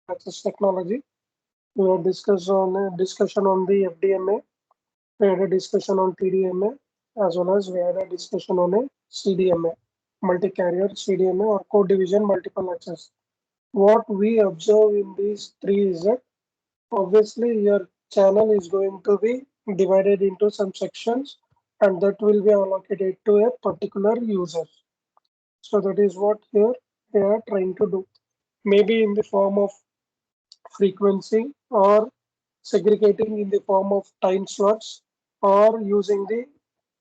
access technology. We had discussion on the FDMA. We had a discussion on TDMA, as well as we had a discussion on a CDMA, multi-carrier CDMA or code division multiple access. What we observe in these three is that obviously your channel is going to be divided into some sections and that will be allocated to a particular user. So that is what here they are trying to do. Maybe in the form of frequency or segregating in the form of time slots or using the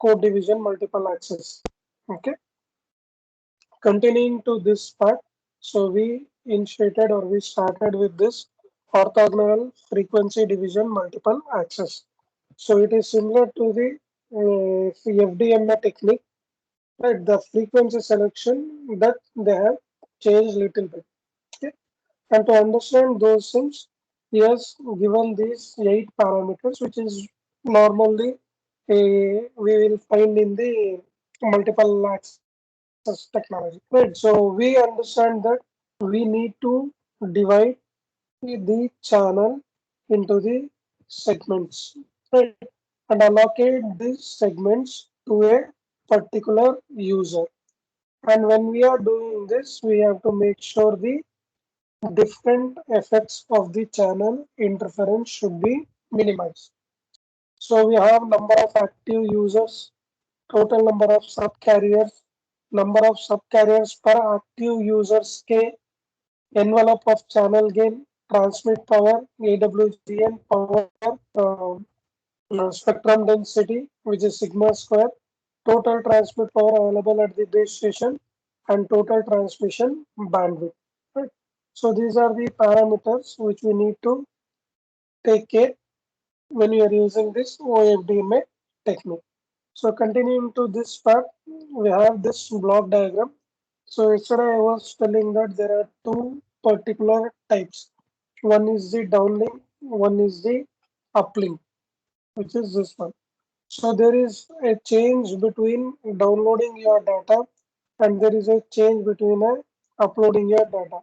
code division multiple access. Okay, continuing to this part, so we initiated or we started with this orthogonal frequency division multiple access. So it is similar to the FDMA technique, right? The frequency selection that they have changed little bit. Okay? And to understand those things, he has given these 8 parameters, which is normally we will find in the multiple access technology. Right. So we understand that we need to divide the channel into the segments, right? And allocate these segments to a particular user. And when we are doing this, we have to make sure the different effects of the channel interference should be minimized. So we have number of active users, total number of subcarriers, number of subcarriers per active users K, envelope of channel gain, transmit power, AWGN power, spectrum density, which is sigma square, total transmit power available at the base station, and total transmission bandwidth. Right? So these are the parameters which we need to take care when you are using this OFDMA technique. So continuing to this part, we have this block diagram. So yesterday I was telling that there are two particular types. One is the downlink, one is the uplink, which is this one. So there is a change between downloading your data and there is a change between uploading your data.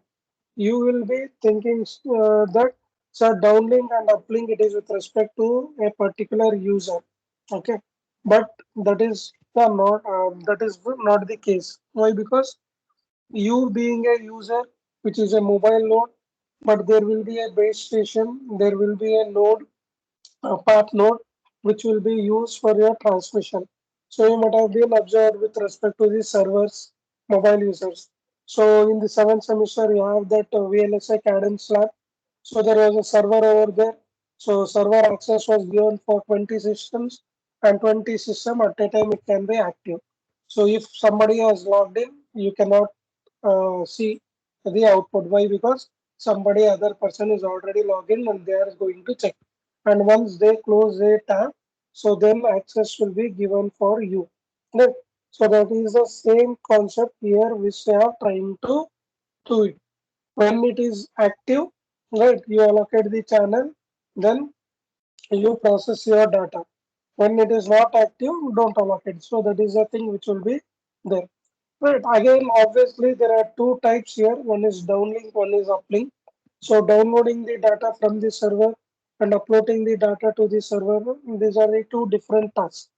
You will be thinking that so downlink and uplink it is with respect to a particular user. Okay, but that is not the case. Why? Because you being a user, which is a mobile node, but there will be a base station, there will be a node, a path node, which will be used for your transmission. So you might have been observed with respect to the servers, mobile users. So in the seventh semester, you have that VLSI cadence lab. So there was a server over there. So server access was given for 20 systems and 20 system at a time it can be active. So if somebody has logged in, you cannot see the output. Why? Because somebody other person is already logged in and they are going to check. And once they close a tab, so then access will be given for you. Right? So that is the same concept here which they are trying to do it. When it is active, right, you allocate the channel, then you process your data. When it is not active, don't allocate. So that is the thing which will be there. Right. Again, obviously, there are two types here. One is downlink, one is uplink. So downloading the data from the server and uploading the data to the server, these are the two different tasks.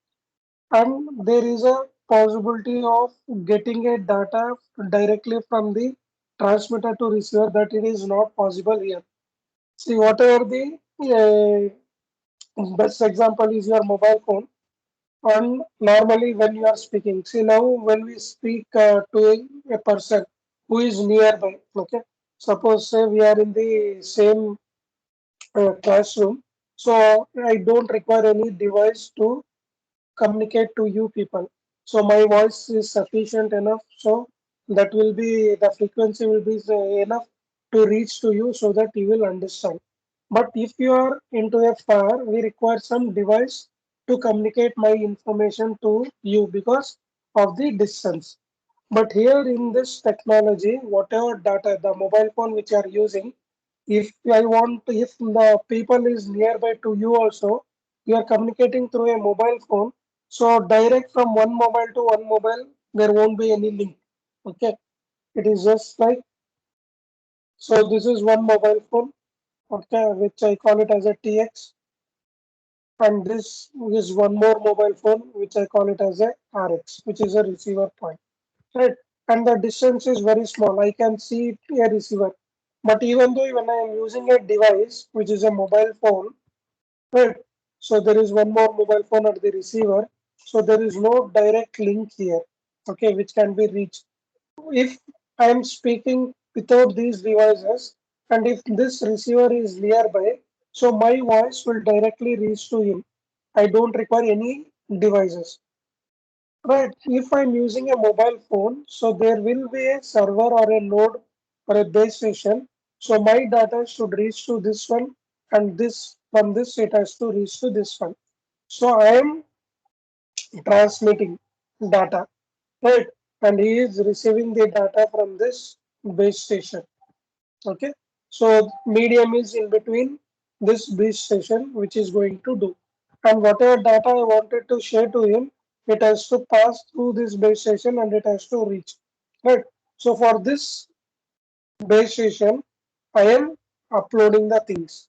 And there is a possibility of getting a data directly from the transmitter to receiver that it is not possible here. See, whatever the best example is your mobile phone. And normally, when you are speaking, see now when we speak to a person who is nearby, okay, suppose say we are in the same classroom, so I don't require any device to communicate to you people. So my voice is sufficient enough, so that will be the frequency will be enough to reach to you so that you will understand. But if you are into a far, we require some device to communicate my information to you because of the distance. But here in this technology, whatever data, the mobile phone which you are using, if I want, if the people is nearby to you also, you are communicating through a mobile phone. So direct from one mobile to one mobile, there won't be any link. Okay, it is just like So this is one mobile phone, okay, which I call it as a TX, and this is one more mobile phone which I call it as a RX, which is a receiver point, right? And the distance is very small. I can see a receiver, but even though when I am using a device which is a mobile phone, right? So there is one more mobile phone at the receiver, so there is no direct link here, okay, which can be reached. If I am speaking without these devices, and if this receiver is nearby, so my voice will directly reach to him. I don't require any devices. Right. If I'm using a mobile phone, so there will be a server or a node or a base station. So my data should reach to this one, and this from this it has to reach to this one. So I am transmitting data, right? And he is receiving the data from this base station. Okay. So medium is in between this base station, which is going to do. And whatever data I wanted to share to him, it has to pass through this base station and it has to reach. Right. So for this base station, I am uploading the things.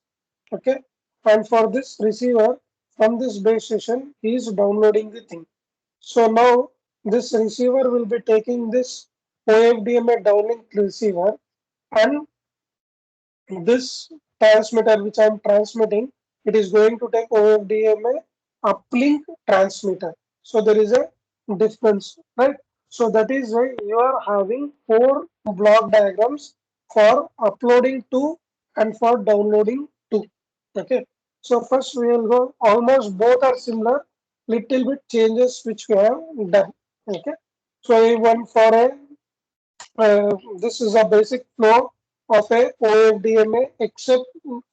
Okay. And for this receiver, from this base station, he is downloading the thing. So now this receiver will be taking this OFDMA downlink receiver, and this transmitter which I am transmitting, it is going to take OFDMA uplink transmitter. So there is a difference, right? So that is why you are having four block diagrams for uploading to and for downloading to. Okay. So first we will go, almost both are similar, little bit changes which we have done. Okay. So one for a this is a basic flow of a OFDMA, except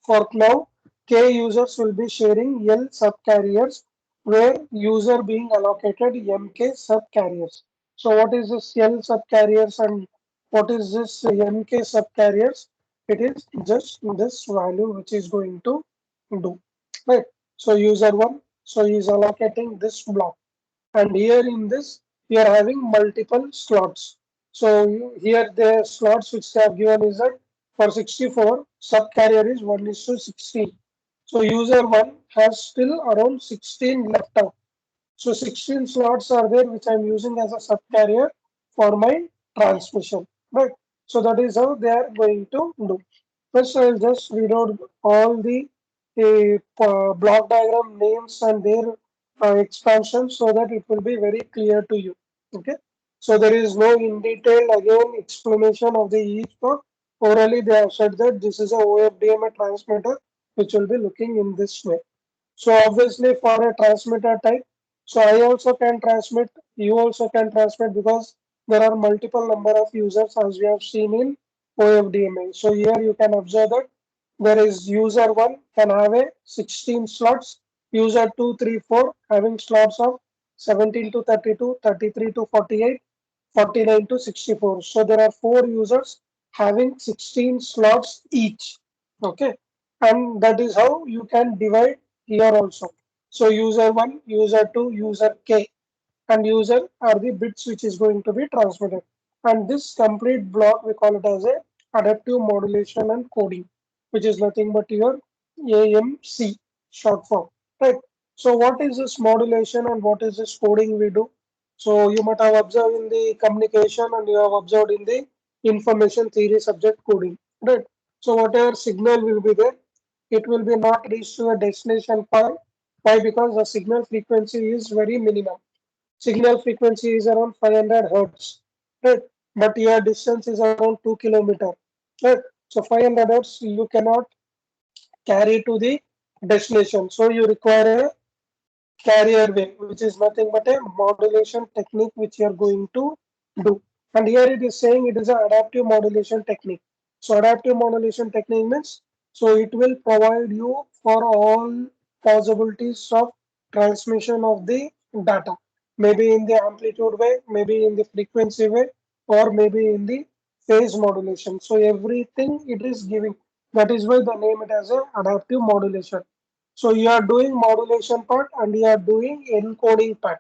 for now, K users will be sharing L subcarriers, where user being allocated MK subcarriers. So what is this L subcarriers and what is this MK subcarriers? It is just this value which is going to do. Right. So user one, so he is allocating this block, and here in this we are having multiple slots. So here the slots which they have given is that for 64 subcarrier is 1 is to 16. So user 1 has still around 16 left out. So 16 slots are there which I am using as a subcarrier for my transmission, right? So that is how they are going to do. First, I will just read out all the block diagram names and their expansions so that it will be very clear to you. Okay. So there is no in detail again explanation of the each block. Orally, they have said that this is a OFDMA transmitter which will be looking in this way. So obviously for a transmitter type, so I also can transmit, you also can transmit because there are multiple number of users as we have seen in OFDMA. So here you can observe that there is user 1 can have a 16 slots, user 2, 3, 4 having slots of 17 to 32, 33 to 48, 49 to 64. So there are four users having 16 slots each. Okay. And that is how you can divide here also. So user 1, user 2, user K, and user are the bits which is going to be transmitted. And this complete block we call it as a adaptive modulation and coding, which is nothing but your AMC short form, right? So what is this modulation and what is this coding we do? So you might have observed in the communication and you have observed in the information theory subject coding, right? So whatever signal will be there, it will be not reached to a destination point. Why? Because the signal frequency is very minimum. Signal frequency is around 500 hertz, right? But your distance is around 2 kilometer, right? So 500 hertz you cannot carry to the destination. So you require a carrier wave, which is nothing but a modulation technique which you are going to do. And here it is saying it is an adaptive modulation technique. So adaptive modulation technique means so it will provide you for all possibilities of transmission of the data. Maybe in the amplitude way, maybe in the frequency way, or maybe in the phase modulation. So everything it is giving. That is why the name it as a adaptive modulation. So you are doing modulation part and you are doing encoding part.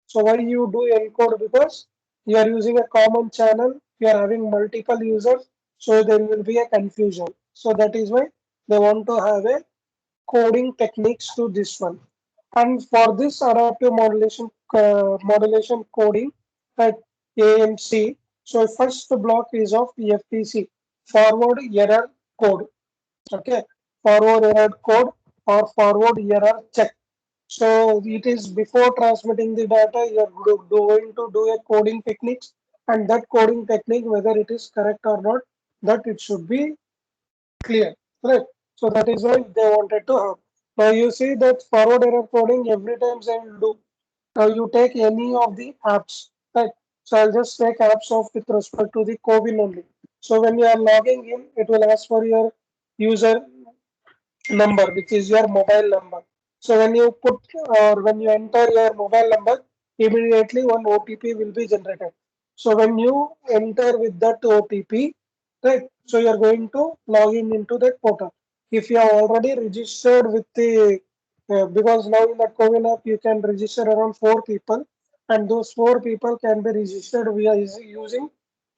So why you do encode? Because you are using a common channel, you are having multiple users, So there will be a confusion. So that is why they want to have a coding techniques to this one. And for this adaptive modulation coding at AMC, so first block is of FTC, forward error code. Okay, forward error code or forward error check. So it is before transmitting the data, you are going to do a coding techniques, and that coding technique, whether it is correct or not, that it should be clear, right? So that is why they wanted to have. Now you see that forward error coding every time they will do. Now you take any of the apps, right? So I'll just take apps of with respect to the COVID only. So when you are logging in, it will ask for your user number, which is your mobile number. So when you put or when you enter your mobile number, immediately one OTP will be generated. So when you enter with that OTP, right? So you are going to log in into that portal. If you are already registered with the because now in the COVID app you can register around 4 people, and those 4 people can be registered via using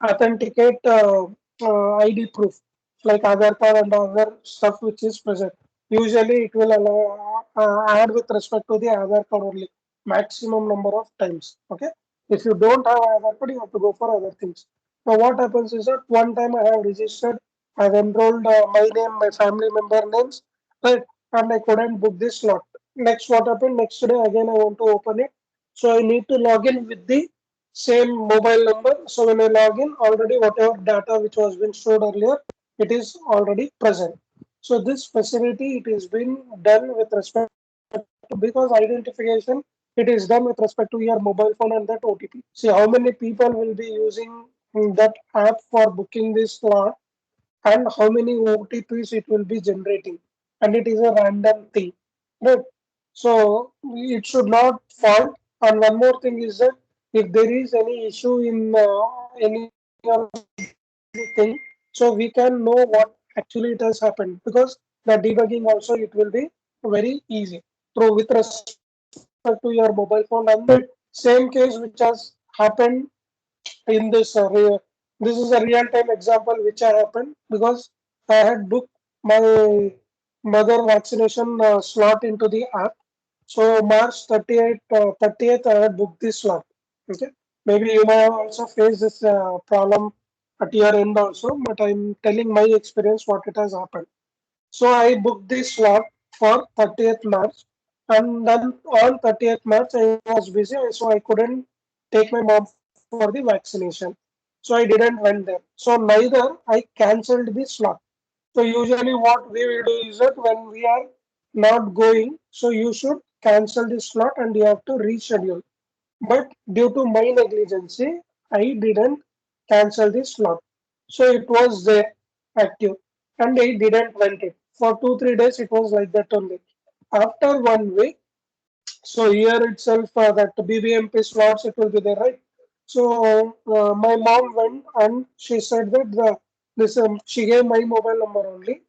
authenticate ID proof like Aadhaar card and other stuff which is present. Usually it will allow add with respect to the Aadhaar card only, maximum number of times. Okay. If you don't have Aadhaar card, you have to go for other things. Now what happens is that one time I have registered, I've enrolled my name, my family member names, right? And I couldn't book this slot. Next, what happened? Next day again I want to open it. So I need to log in with the same mobile number. So when I log in, already whatever data which was been stored earlier, it is already present. So this facility, it is been done with respect to, because identification, it is done with respect to your mobile phone and that OTP. See how many people will be using that app for booking this slot and how many OTPs it will be generating. And it is a random thing. Right? So it should not fault. And one more thing is that if there is any issue in any of the thing, so we can know what actually it has happened, because the debugging also it will be very easy through with respect to your mobile phone. And same case which has happened in this is a real time example which I happened because I had booked my mother vaccination slot into the app. So March 30th I had booked this slot. Okay, maybe you may have also faced this problem at your end also, but I'm telling my experience what it has happened. So I booked this slot for 30th March, and then on 30th March I was busy, so I couldn't take my mom for the vaccination. So I didn't went there. So neither I cancelled the slot. So usually what we will do is that when we are not going, so you should cancel the slot and you have to reschedule. But due to my negligence, I didn't cancel the slot. So it was there active and I didn't went it. For 2 3 days it was like that only. After 1 week, so here itself that BBMP slots it will be there, right? So my mom went and she said that this she gave my mobile number only,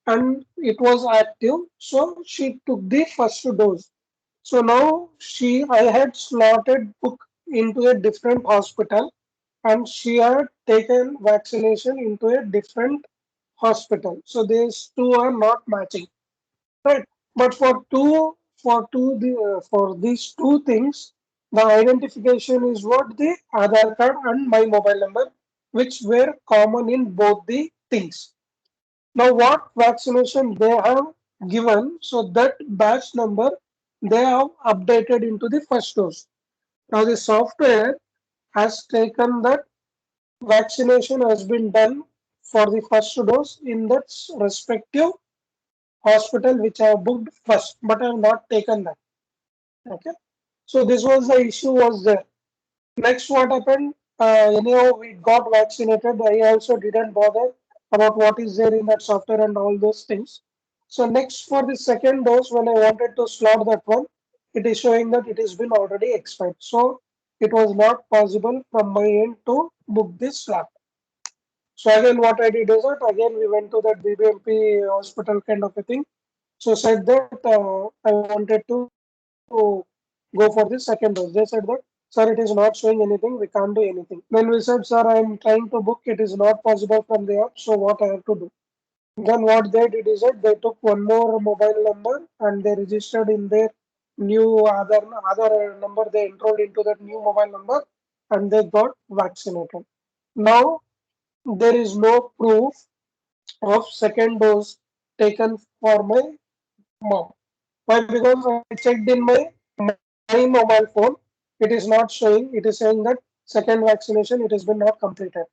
and it was active. So she took the first dose. So now I had slotted book into a different hospital, and she had taken vaccination into a different hospital. So these two are not matching. Right. But for these two things, the identification is what the Aadhaar card and my mobile number, which were common in both the things. Now, what vaccination they have given, so that batch number they have updated into the first dose. Now, the software has taken that vaccination has been done for the first dose in that respective hospital which I have booked first, but I have not taken that. Okay. So this was the issue was there. Next, what happened? Anyhow, we got vaccinated. I also didn't bother about what is there in that software and all those things. So next, for the second dose, when I wanted to slot that one, it is showing that it has been already expired. So it was not possible from my end to book this slot. So again, what I did is that again we went to that BBMP hospital kind of a thing. So said that I wanted to go for the second dose. They said that Sir, it is not showing anything. We can't do anything. Then we said, sir, I am trying to book. It is not possible from the app. So what I have to do? Then what they did is that they took one more mobile number and they registered in their new other number. They enrolled into that new mobile number and they got vaccinated. Now there is no proof of second dose taken for my mom. Why? Because I checked in my mobile phone. It is not showing. It is saying that second vaccination it has been not completed.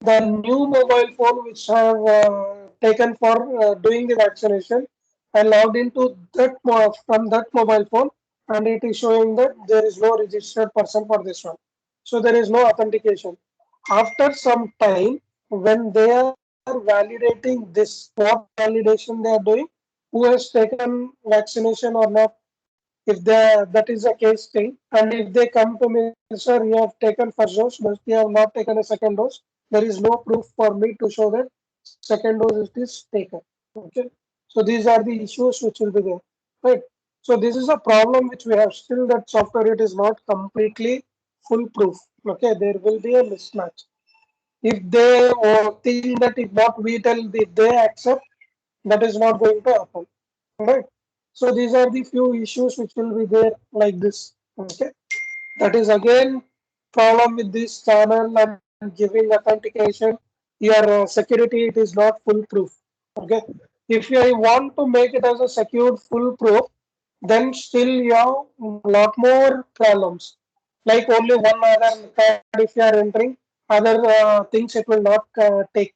The new mobile phone which I have taken for doing the vaccination, I logged into that from that mobile phone, and it is showing that there is no registered person for this one. So there is no authentication. After some time, when they are validating this, what validation they are doing, who has taken vaccination or not, if that is a case thing, and if they come to me, sir, you have taken first dose, but you have not taken a second dose, there is no proof for me to show that second dose is taken. Okay, so these are the issues which will be there, right? So this is a problem which we have still that software it is not completely foolproof. Okay, there will be a mismatch. If they think that if what we tell, if they accept, that is not going to happen, right? So these are the few issues which will be there like this. Okay, that is again problem with this channel and giving authentication. Your security it is not foolproof. Okay, if you want to make it as a secured foolproof, then still you have lot more problems. Like only one other card if you are entering, other things it will not take.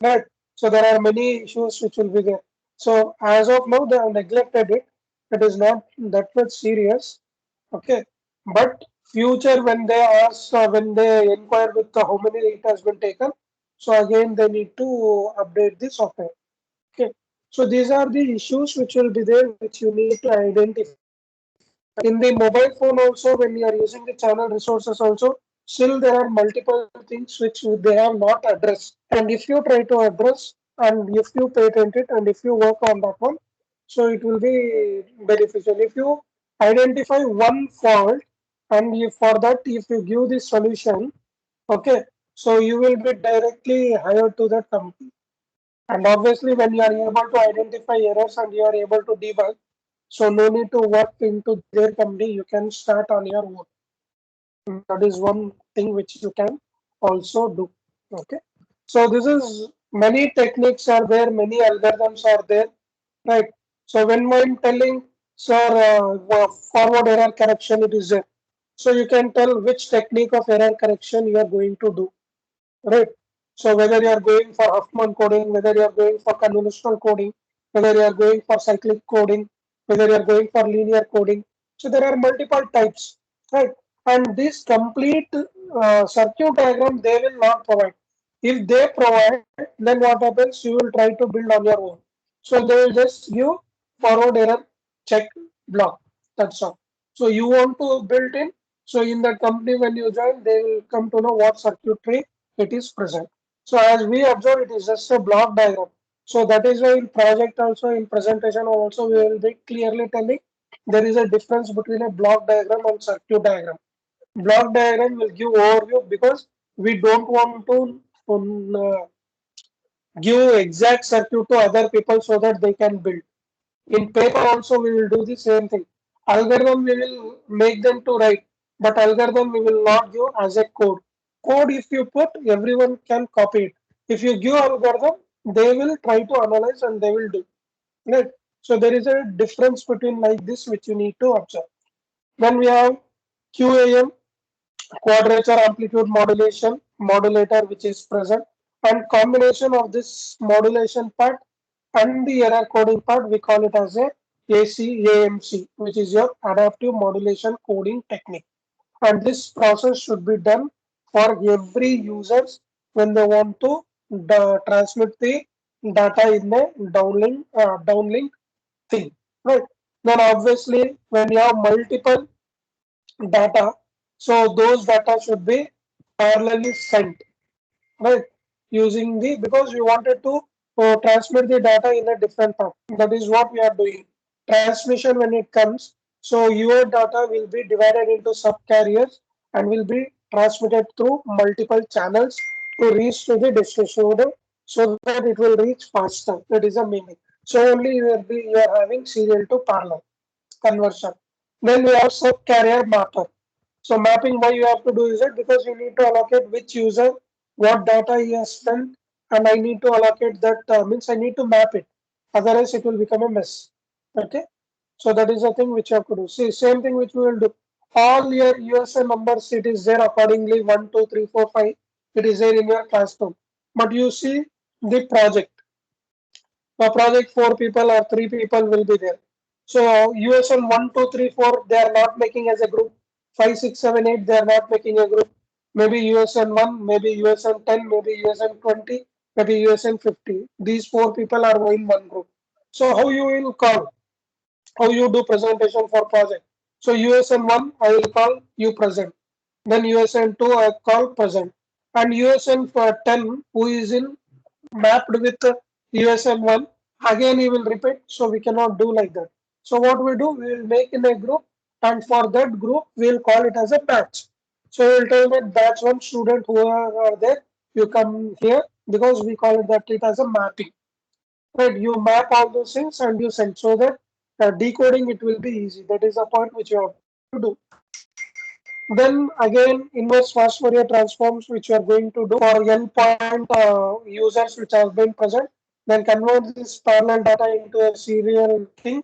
Right. So there are many issues which will be there. So as of now, they have neglected it. It is not that much serious. Okay. But future when they ask, when they inquire with how many it has been taken, so again they need to update the software. Okay. So these are the issues which will be there, which you need to identify. In the mobile phone also, when you are using the channel resources also, still there are multiple things which they have not addressed. And if you try to address and if you patent it and if you work on that one, so it will be beneficial. If you identify one fault and if for that if you give the solution, okay, so you will be directly hired to that company. And obviously, when you are able to identify errors and you are able to debug, so no need to work into their company. You can start on your own. That is one thing which you can also do. Okay. So this is many techniques are there, many algorithms are there, right? So when I'm telling, sir, forward error correction, it is there. So you can tell which technique of error correction you are going to do, right? So whether you are going for Huffman coding, whether you are going for convolutional coding, whether you are going for cyclic coding, whether you are going for linear coding. So there are multiple types, right? And this complete circuit diagram they will not provide. If they provide, then what happens? You will try to build on your own. So they will just give forward error check block. That's all. So you want to build in. So in that company, when you join, they will come to know what circuitry it is present. So as we observe, it is just a block diagram. So that is why in project also, in presentation also, we will be clearly telling there is a difference between a block diagram and circuit diagram. Block diagram will give overview because we don't want to give exact circuit to other people so that they can build. In paper also we will do the same thing. Algorithm we will make them to write, but algorithm we will not give as a code. Code if you put, everyone can copy it. If you give algorithm, they will try to analyze and they will do. Right? So there is a difference between like this which you need to observe. Then we have QAM, quadrature amplitude modulation, modulator which is present, and combination of this modulation part and the error coding part, we call it as a ACAMC, which is your adaptive modulation coding technique. And this process should be done for every users when they want to transmit the data in the downlink thing, right? Then obviously when you have multiple data, so those data should be parallelly sent, right? Using the because we wanted to transmit the data in a different path. That is what we are doing. Transmission when it comes, so your data will be divided into subcarriers, and will be transmitted through multiple channels to reach to the destination so that it will reach faster. That is a meaning. So only you are having serial to parallel conversion. Then we have subcarrier mapper. So mapping, why you have to do is it because you need to allocate which user, what data he has sent, and I need to allocate that means I need to map it. Otherwise, it will become a mess. Okay. So that is the thing which you have to do. See, same thing which we will do. All your USA numbers, it is there accordingly 1, 2, 3, 4, 5. It is there in your classroom. But you see the project. A project, 4 people or 3 people will be there. So USN 1, 2, 3, 4, they are not making as a group. 5, 6, 7, 8, they are not making a group. Maybe USN 1, maybe USN 10, maybe USN 20, maybe USN 50. These 4 people are in one group. So how you will call? How you do presentation for project? So USN 1, I will call you present. Then USN 2, I call present. And USN for 10, who is in mapped with USN 1, again he will repeat. So we cannot do like that. So what we do, we will make in a group, and for that group, we will call it as a batch. So we will tell that batch 1 student who are there, you come here because we call it that it as a mapping. Right, you map all those things and you send so that decoding it will be easy. That is a point which you have to do. Then again, inverse fast Fourier transforms, which you are going to do for n point users which have been present. Then convert this parallel data into a serial thing,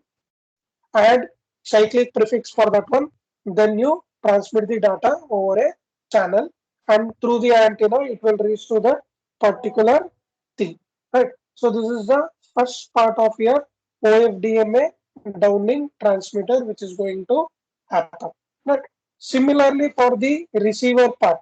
add cyclic prefix for that one. Then you transmit the data over a channel, and through the antenna, it will reach to the particular thing. Right. So this is the first part of your OFDMA downlink transmitter, which is going to happen. Right. Similarly, for the receiver part.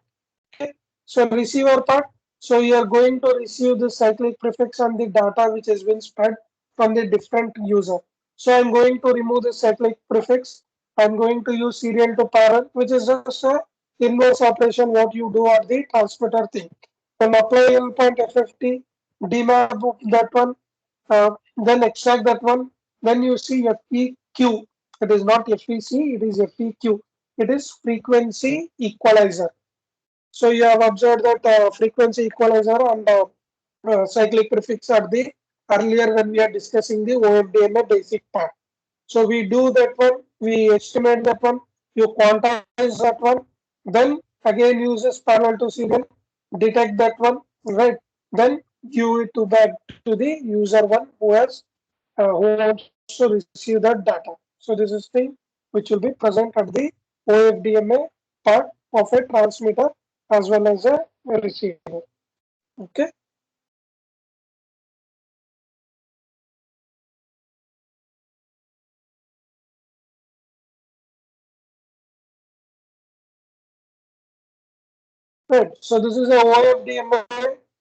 Okay. So receiver part. So you are going to receive the cyclic prefix and the data which has been spread from the different user. So I'm going to remove the cyclic prefix. I'm going to use serial to parallel, which is just a inverse operation what you do at the transmitter thing. Then apply endpoint FFT, demap that one, then extract that one. Then you see FEQ. It is not FEC, it is FEQ. It is frequency equalizer. So you have observed that frequency equalizer and cyclic prefix are the earlier when we are discussing the OFDMA basic part. So we do that one, we estimate that one, you quantize that one, then again uses parallel to serial, detect that one, right? Then give it to back to the user one who wants to receive that data. So this is thing which will be present at the OFDMA part of a transmitter as well as a receiver. Okay. Right. So this is a OFDMA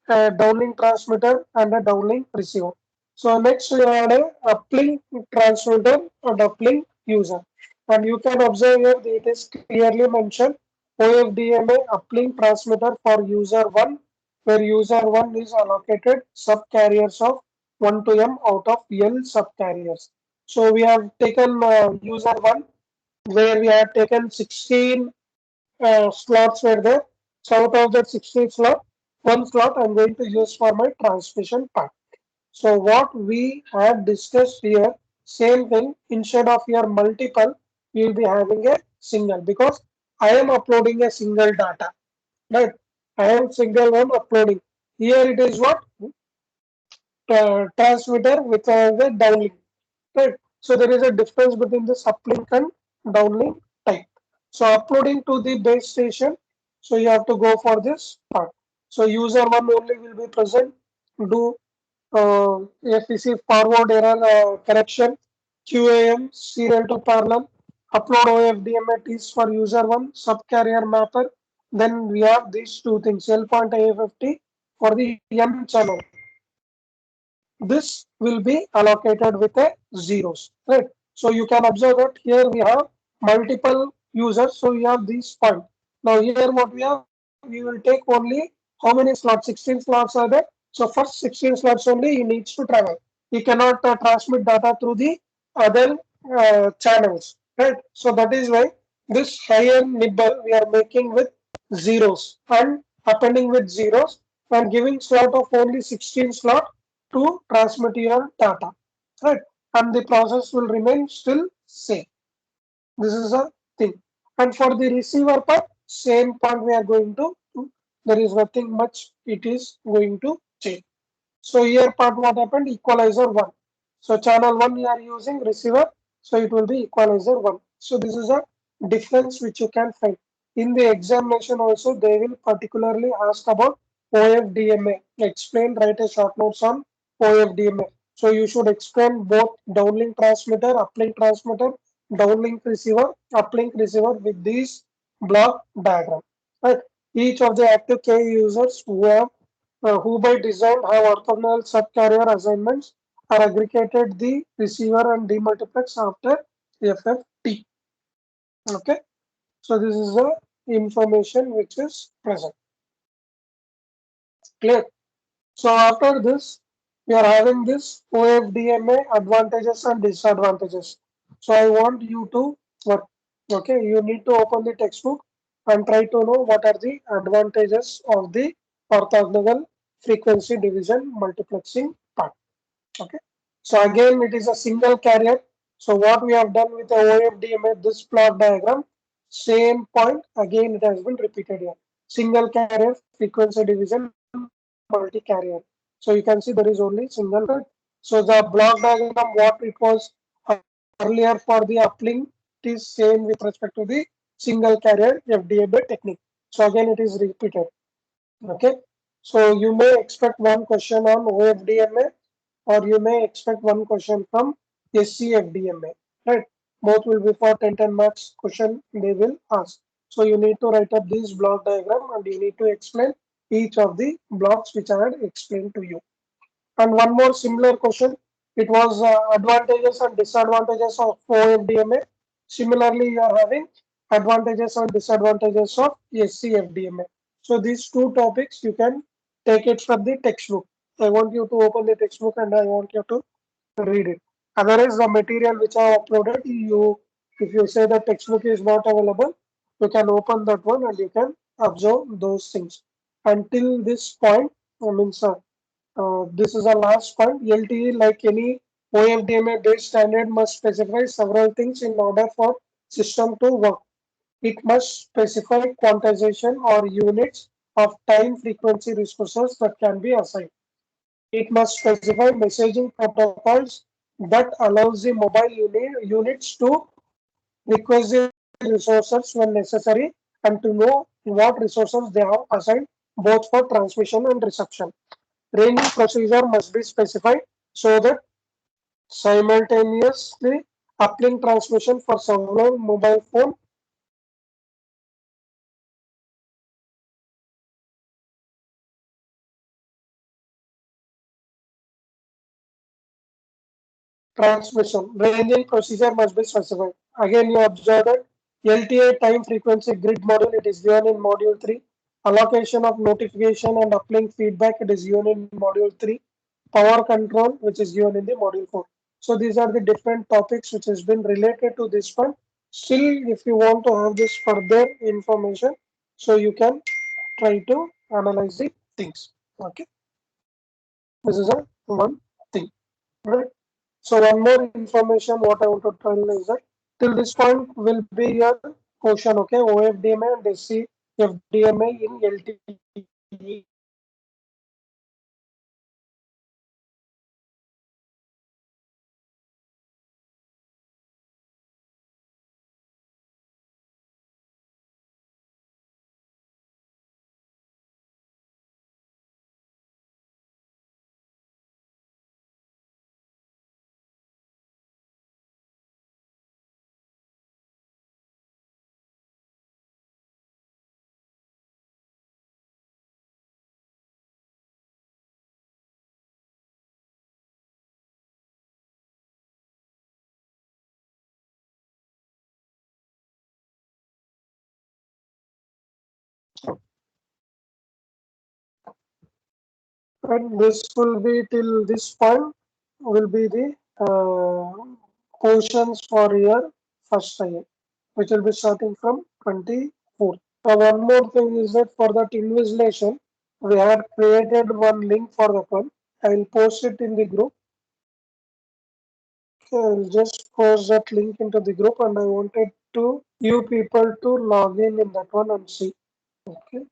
downlink transmitter and a downlink receiver. So next we add a uplink transmitter and uplink user. And you can observe here that it is clearly mentioned OFDMA uplink transmitter for user 1, where user 1 is allocated subcarriers of 1 to m out of L subcarriers. So we have taken user 1 where we have taken 16 slots were there. So out of that 16 slot, one slot I'm going to use for my transmission part. So what we have discussed here, same thing, instead of your multiple, we will be having a single because I am uploading a single data, right? I am single one uploading. Here it is what transmitter with the downlink, right? So there is a difference between this uplink and downlink type. So uploading to the base station, so you have to go for this part. So user one only will be present. Do FEC forward error correction, QAM serial to parallel, upload OFDMATs for user one, subcarrier mapper. Then we have these two things, L point AFFT for the M channel. This will be allocated with a zeros, right? So you can observe that here we have multiple users, so we have these point. Now here what we have, we will take only how many slots, 16 slots are there. So first 16 slots only he needs to travel. He cannot transmit data through the other channels, right? So that is why This higher nibble we are making with zeros and appending with zeros and giving slot of only 16 slot to transmit your data, right? And the process will remain still same. This is a thing. And for the receiver part, same part we are going to do. There is nothing much it is going to change. So here part what happened? Equalizer 1. So channel 1 you are using receiver. So it will be equalizer 1. So this is a difference which you can find. In the examination also they will particularly ask about OFDMA. Explain, write a short notes on OFDMA. So you should explain both downlink transmitter, uplink transmitter, downlink receiver, uplink receiver with these block diagram. Right? Each of the active K users who by design have orthogonal subcarrier assignments are aggregated the receiver and demultiplex after FFT. Okay, so this is the information which is present. Clear. So after this, we are having this OFDMA advantages and disadvantages. So I want you to work. Okay, you need to open the textbook and try to know what are the advantages of the orthogonal frequency division multiplexing part. Okay. So again, it is a single carrier. So what we have done with the OFDMA, this plot diagram, same point, again it has been repeated here. Single carrier, frequency division, multi-carrier. So you can see there is only single thread. So the block diagram, what it was earlier for the uplink, it is same with respect to the single carrier FDMA technique. So again, it is repeated. Okay. So you may expect one question on OFDMA or you may expect one question from SCFDMA, right? Both will be for 10 marks question they will ask. So you need to write up this block diagram and you need to explain each of the blocks which I had explained to you. And one more similar question, it was advantages and disadvantages of OFDMA. Similarly, you are having advantages and disadvantages of SCFDMA. So these two topics you can take it from the textbook. I want you to open the textbook and I want you to read it. Otherwise, the material which I have uploaded, if you say the textbook is not available, you can open that one and you can observe those things. Until this point, I mean, sir, this is the last point. LTE, like any OFDMA-based standard, must specify several things in order for system to work. It must specify quantization or units of time frequency resources that can be assigned. It must specify messaging protocols that allows the mobile units to request the resources when necessary and to know what resources they have assigned both for transmission and reception. Ranging procedure must be specified so that simultaneously uplink transmission for several mobile phone transmission. Ranging procedure must be specified. Again, you observe that LTA time frequency grid module, it is given in module 3. Allocation of notification and uplink feedback, it is given in module 3. Power control, which is given in the module 4. So these are the different topics which has been related to this one. Still, if you want to have this further information, so you can try to analyze the things. Okay, this is a one thing, right? So one more information what I want to tell is that till this point will be your question, okay? OFDMA and SCFDMA in LTE. And this will be till this point will be the questions for your first year. which will be starting from 24. Now, one more thing is that for that invigilation, we have created one link for that one. I will post it in the group. I'll just post that link into the group, and I wanted to you people to log in that one and see. Okay.